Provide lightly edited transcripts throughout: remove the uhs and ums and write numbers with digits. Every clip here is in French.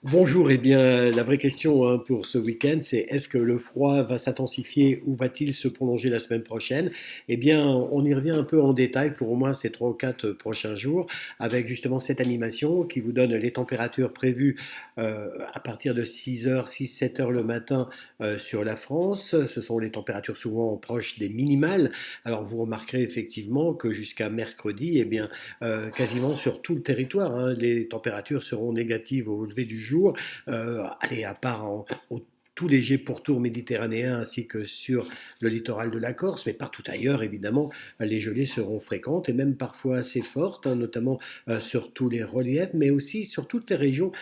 Bonjour, eh bien, la vraie question pour ce week-end, c'est est-ce que le froid va s'intensifier ou va-t-il se prolonger la semaine prochaine? Eh bien, on y revient un peu en détail pour au moins ces 3 ou 4 prochains jours, avec justement cette animation qui vous donne les températures prévues à partir de 6 heures, 6-7 heures le matin sur la France. Ce sont les températures souvent proches des minimales. Alors, vous remarquerez effectivement que jusqu'à mercredi, eh bien, quasiment sur tout le territoire, hein, les températures seront négatives au lever du jour. Allez, à part au tout léger pourtour méditerranéen ainsi que sur le littoral de la Corse, mais partout ailleurs, évidemment, les gelées seront fréquentes et même parfois assez fortes, hein, notamment sur tous les reliefs, mais aussi sur toutes les régions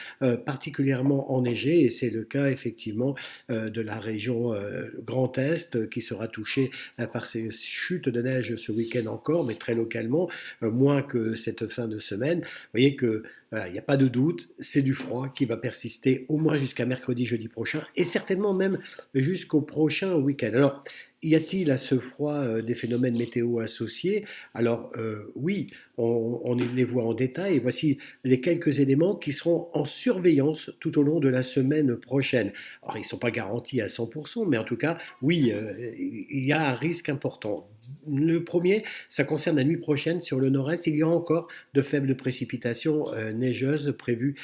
particulièrement enneigées. Et c'est le cas effectivement de la région Grand Est qui sera touchée par ces chutes de neige ce week-end encore, mais très localement, moins que cette fin de semaine. Vous voyez que voilà, il n'y a pas de doute, c'est du froid qui va persister au moins jusqu'à mercredi, jeudi prochain, et certainement même jusqu'au prochain week-end. Alors, y a-t-il à ce froid des phénomènes météo associés? Alors oui, on les voit en détail, et voici les quelques éléments qui seront en surveillance tout au long de la semaine prochaine. Alors, ils ne sont pas garantis à 100%, mais en tout cas, oui, il y a un risque important. Le premier, ça concerne la nuit prochaine sur le nord-est. Il y a encore de faibles précipitations neigeuses prévues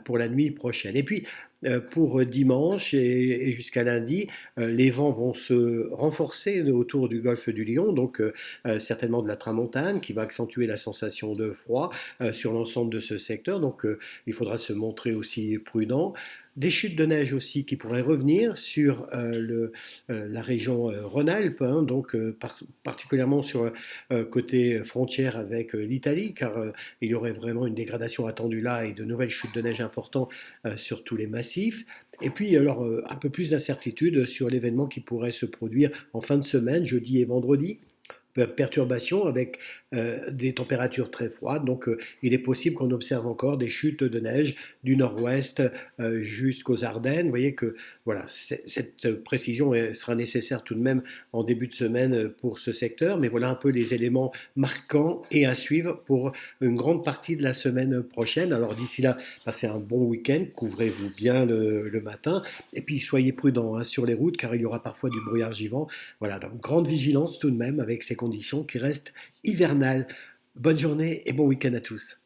pour la nuit prochaine. Et puis, pour dimanche et jusqu'à lundi, les vents vont se renforcer autour du golfe du Lion, donc certainement de la tramontane qui va accentuer la sensation de froid sur l'ensemble de ce secteur. Donc il faudra se montrer aussi prudent. Des chutes de neige aussi qui pourraient revenir sur la région Rhône-Alpes, hein, donc particulièrement sur côté frontière avec l'Italie, car il y aurait vraiment une dégradation attendue là et de nouvelles chutes de neige importantes sur tous les massifs. Et puis alors un peu plus d'incertitude sur l'événement qui pourrait se produire en fin de semaine, jeudi et vendredi. Perturbations avec des températures très froides. Donc il est possible qu'on observe encore des chutes de neige du nord-ouest jusqu'aux Ardennes. Vous voyez que voilà, cette précision sera nécessaire tout de même en début de semaine pour ce secteur. Mais voilà un peu les éléments marquants et à suivre pour une grande partie de la semaine prochaine. Alors d'ici là, passez un bon week-end, couvrez-vous bien le matin et puis soyez prudents hein, sur les routes car il y aura parfois du brouillard givant. Voilà, donc grande vigilance tout de même avec ces conditions qui restent hivernales. Bonne journée et bon week-end à tous.